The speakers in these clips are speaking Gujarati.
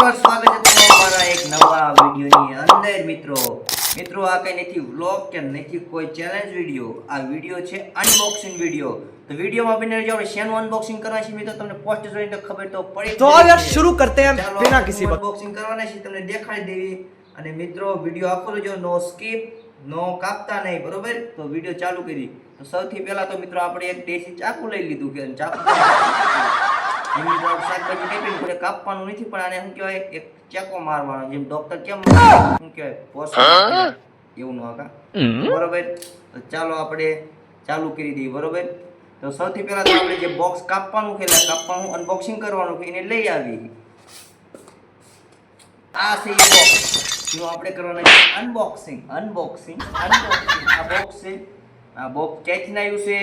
ફરીવાર સ્વાગત છે તમારું મારા એક નવા વિડિયોની અંદર મિત્રો આ કઈ નથી વ્લોગ કે નથી કોઈ ચેલેન્જ વિડિયો આ વિડિયો છે અનબોક્સિંગ વિડિયો તો વિડિયોમાં બને રહેજો આપણે શેનું અનબોક્સિંગ કરવાના છે મિત્રો તમને પોસ્ટ જોઈને તો ખબર તો પડી तो अब यार शुरू करते हैं बिना किसी बात અનબોક્સિંગ કરવાના છે તમને દેખાડી દેવી અને મિત્રો વિડિયો આખો જોજો નો સ્કીપ નો કાપતા નહીં બરોબર તો વિડિયો ચાલુ કરી તો સૌથી પહેલા તો મિત્રો આપણે એક દેશી ચાકુ લઈ લીધું કે ચાકુ એની તો શાકભાજી કાપીને થોડે કાપવાનું નથી પણ આને શું કહેવાય એક ચાકો મારવાનો જેમ ડોક્ટર કેમ શું કહેવાય પોસ એવું ન આકા બરોબર તો ચાલો આપણે ચાલુ કરી દઈએ બરોબર તો સૌથી પહેલા તો આપણે જે બોક્સ કાપવાનું કાપવાનું અનબોક્સિંગ કરવાનું કે એને લઈ આવી આ છે બોક્સ જો આપણે કરવાનું છે અનબોક્સિંગ આ બોક્સ છે આ બોક્સ ક્યાંથી આવ્યું છે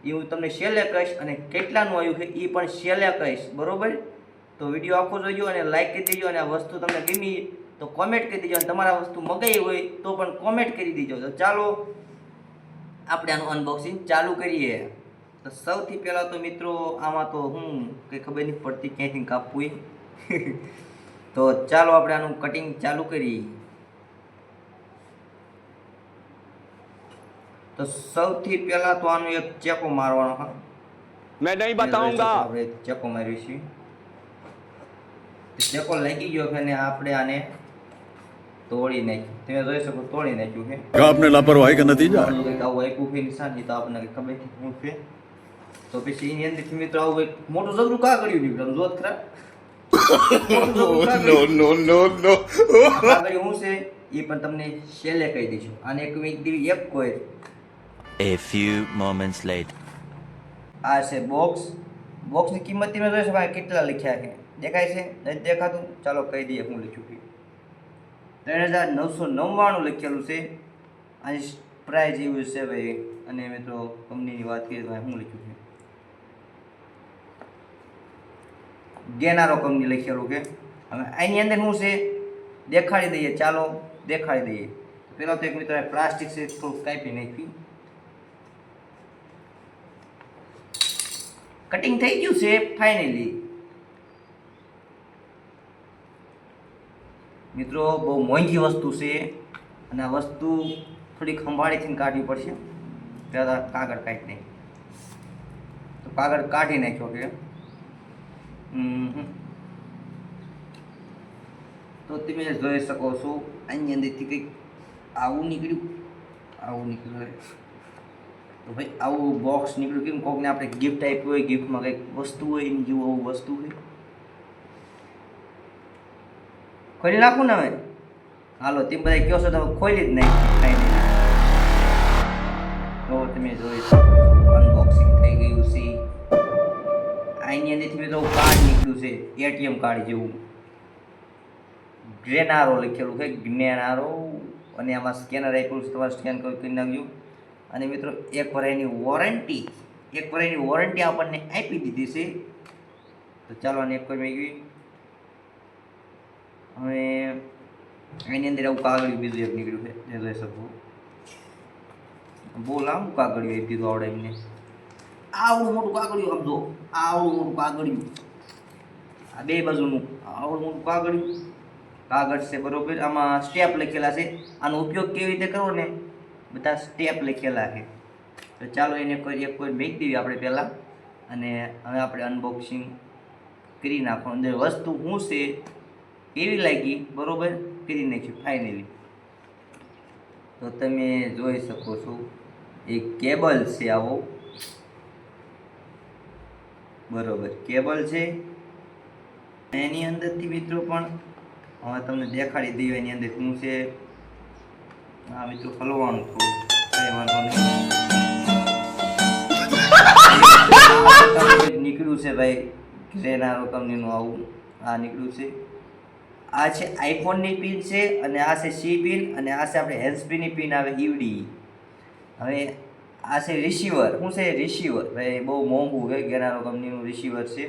એ હું તમને છેલ્લે કહીશ અને કેટલાનું આવ્યું છે એ પણ છેલ્લે કહીશ બરોબર તો વિડીયો આખો જોજો અને લાઈક કરી દેજો અને આ વસ્તુ તમને ગમી તો કોમેન્ટ કરી દેજો અને તમારા વસ્તુ મગાવી હોય તો પણ કોમેન્ટ કરી દેજો તો ચાલો આપણે આનું અનબોક્સિંગ ચાલુ કરીએ તો સૌથી પહેલાં તો મિત્રો આમાં તો કંઈ ખબર નહીં પડતી ક્યાંયથી કાપવું તો ચાલો આપણે આનું કટિંગ ચાલુ કરીએ तो સૌથી પહેલા તો આનું એક ચેકો મારવાનો હા मैं नहीं बताऊंगा આપણે ચેકો માર્યો છે ચેકો લાગી ગયો છે અને આપણે આને તોડી નાખ્યું તમે જોઈ શકો તોડી નાખ્યું છે आपने लापरवाही का नतीजा આવું આપ્યું છે નિશાન તો આપણને ખબર નથી શું છે તો પછી એની અંદરથી મિત્રો આવું એક મોટું જબરું કા કર્યું નીકળ્યું જોત ખરા नो હું છે એ પણ તમને છેલ્લે કહી દઈશું અને એક કોઈ A few moments later. આ છે બોક્સની કિંમત તમે જોઈ શકો કેટલા લખ્યા છે દેખાય છે નથી દેખાતું ચાલો કહી દઈએ હું લખ્યું છે 3999 લખેલું છે આની પ્રાઇસ એવું છે ભાઈ અને મિત્રો કંપનીની વાત કરીએ તો હું લખ્યું છે ગેનારો કંપની લખેલું છે હવે આની અંદર શું છે દેખાડી દઈએ ચાલો દેખાડી દઈએ પહેલાં તો એક મિત્રો પ્લાસ્ટિક છે થોડુંક કાપી નાખી કટિંગ થઈ ગયું છે ફાઇનલી મિત્રો બહુ મોંઘી વસ્તુ છે અને આ વસ્તુ થોડીક સંભાળીથી કાઢવી પડશે પહેલાં કાગળ કાઢી નહીં તો કાગળ કાઢી નાખ્યો કે તો તમે જોઈ શકો છો આની અંદરથી કંઈક આવું નીકળ્યું તો ભાઈ આવું બોક્સ નીકળ્યું કેમ કોકને આપણે ગિફ્ટ આપી હોય ગિફ્ટમાં કંઈક વસ્તુ હોય એની જેવું આવું વસ્તુ હોય ખોલી નાખું ને હવે હાલો તેમ બધા કહો છો તો ખોલી જ નહીં તો તમે જોઈ શકો અનબોક્સિંગ થઈ ગયું છે આની અંદરથી મિત્રો કાર્ડ નીકળ્યું છે એટીએમ કાર્ડ જેવું ગ્રેનારો લખેલું છે ગ્રેનારો અને આમાં સ્કેનર આપ્યું છે તમારે સ્કેન કરી નાખજો અને મિત્રો એક વર્ષની વોરંટી આપણને આપી દીધી છે તો ચાલો આને એક મેં ગઈ હવે એની અંદર આવું કાગળિયું બીજું એક નીકળ્યું છે જે જોઈ શકો બહુ લાંબુ કાગળિયું આપી દીધું આવડે એમને આવડું મોટું કાગળિયું સમજો આવડું મોટું કાગળિયું આ બે બાજુનું આવડું મોટું કાગળ છે બરોબર આમાં સ્ટેપ લખેલા છે આનો ઉપયોગ કેવી રીતે કરવો ને બધા સ્ટેપ લખેલા છે તો ચાલો એને એક કોઈ મેક દેવી આપણે પહેલાં અને હવે આપણે અનબોક્સિંગ કરી નાખો અંદર વસ્તુ શું છે કેવી લાગી બરોબર કરી નાખ્યું ફાઇનલી તો તમે જોઈ શકો છો એક કેબલ છે આવો બરોબર કેબલ છે એની અંદરથી મિત્રો પણ હવે તમને દેખાડી દઈએ એની અંદર શું છે હા મિત્રો ખોલવાનું થોડું કઈ વાંધો નહીં નીકળ્યું છે ભાઈ ગ્રેનારો કંપનીનું આવું આ નીકળ્યું છે આ છે આઈફોનની પિન છે અને આ છે સી પિન અને આ છે આપણે હેન્ડસ્ફ્રીની પિન આવે ઈવડી હવે આ છે રિસીવર શું છે રિસીવર ભાઈ બહુ મોંઘું છે ગ્રેનારો કંપનીનું રિસીવર છે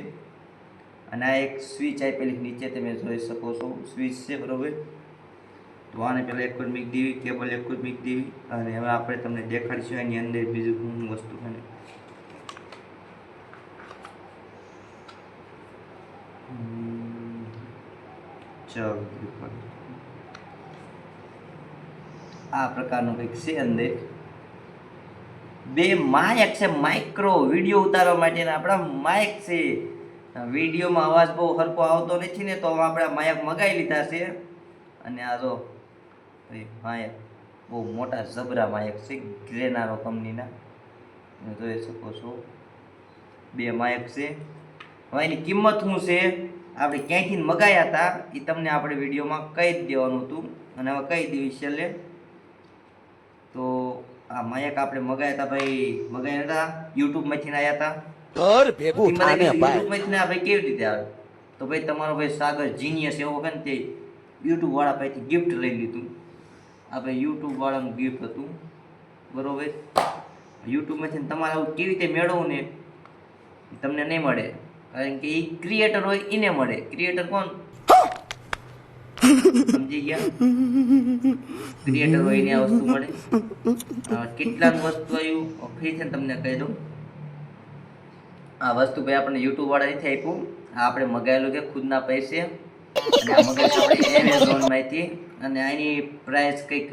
અને આ એક સ્વિચ આપેલી નીચે તમે જોઈ શકો છો સ્વિચ છે બરોબર તો આને પહેલાં એક જ મૂકી દેવી કેબલ એક જ મૂકી દેવી અને હવે આપણે તમને દેખાડીશું એની અંદર બીજું શું વસ્તુ છે ચલો આ પ્રકારનું કંઈક છે અંદર. બે માયક છે, માઇક્રો વિડીયો ઉતારવા માટેના આપણા માયક છે. વિડીયોમાં અવાજ બહુ સરખો આવતો નથી ને, તો આપણે માયક મગાવી લીધા છે. અને આ જો માયક બહુ મોટા જબરા માયક છે, ગ્રેનારો કંપનીના, તમે જોઈ શકો છો. બે માયક છે. હવે એની કિંમત શું છે, આપણે ક્યાંયથી મગાવ્યા હતા એ તમને આપણે વિડીયોમાં કહી જ દેવાનું હતું, અને હવે કહી દેવી છેલ્લે. તો આ માયક આપણે મગાવ્યા હતા ભાઈ, મગાવ્યા હતા યુટ્યુબમાંથી આવ્યા હતા. घर भेगू थाने पाए યુટ્યુબમાંથી આ ભાઈ કેવી રીતે આવે, તો ભાઈ તમારો ભાઈ સાગર જીનિયસ એવો હોય ને, તે યુટ્યુબ વાળા પાસેથી ગિફ્ટ લઈ લીધું. આ ભાઈ યુટ્યુબ વાળાનું ગિફ્ટ હતું, બરોબર. યુટ્યુબમાંથી તમારે આવું કેવી રીતે મેળવવું ને, તમને નહીં મળે, કારણ કે એ ક્રિએટર હોય એને મળે. ક્રિએટર કોણ, સમજી ગયા? ક્રિએટર હોય એને આ વસ્તુ મળે. કેટલાક વસ્તુ આવ્યું ફરીથી તમને કહી દઉં. આ વસ્તુ ભાઈ આપણને યુટ્યુબ વાળા નથી આપ્યું, આ આપણે મગાવેલું છે ખુદના પૈસે. અને આ મગાવેલું આપણે એમેઝોનમાંથી, અને આની પ્રાઇસ કંઈક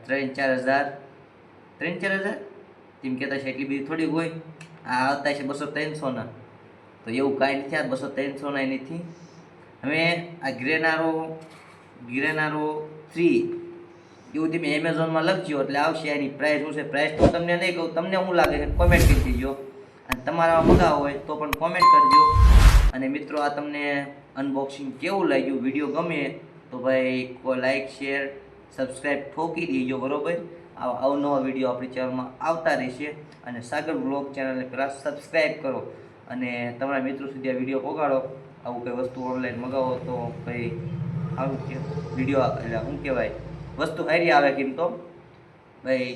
3-4 હજાર તેમ કહેતા છે. એટલી બધી થોડીક હોય. આ આવતા છે 200-300 ના, તો એવું કાંઈ નથી. આ 200-300 ના નથી. હવે આ ગ્રેનારો 3 એવું તમે એમેઝોનમાં લખજો એટલે આવશે. એની પ્રાઇસ શું છે, પ્રાઇસ તો તમને નહીં કહું, તમને શું લાગે છે કોમેન્ટ કરી દેજો. અને તમારા મગાવો હોય તો પણ કોમેન્ટ કરજો. અને મિત્રો આ તમને અનબોક્સિંગ કેવું લાગ્યું, વિડીયો ગમે તો ભાઈ લાઈક શેર સબસ્ક્રાઈબ ઠોકી દેજો, બરોબર. અવનવા વિડીયો આપણી ચેનલમાં આવતા રહેશે. અને સાગર વ્લોગ ચેનલને પહેલાં સબસ્ક્રાઈબ કરો અને તમારા મિત્રો સુધી આ વિડીયો પહોંચાડો. આવું કંઈ વસ્તુ ઓનલાઈન મગાવો તો કંઈ સારું છે વિડીયો, એટલે શું કહેવાય, વસ્તુ સારી આવે કેમ તો ભાઈ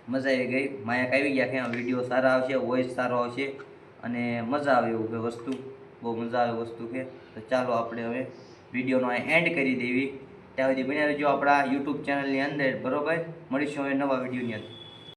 મજા આવી ગઈ. માયક આવી ગયા કે વિડીયો સારા આવશે, વોઇસ સારો આવશે અને મજા આવે એવું કે વસ્તુ, બહુ મજા આવે વસ્તુ કે. તો ચાલો આપણે હવે વિડીયોનો એન્ડ કરી દેવી. ત્યાં સુધી બન્યા રહેજો આપણા યુટ્યુબ ચેનલની અંદર, બરોબર. મળીશું હવે નવા વિડીયોની અંદર.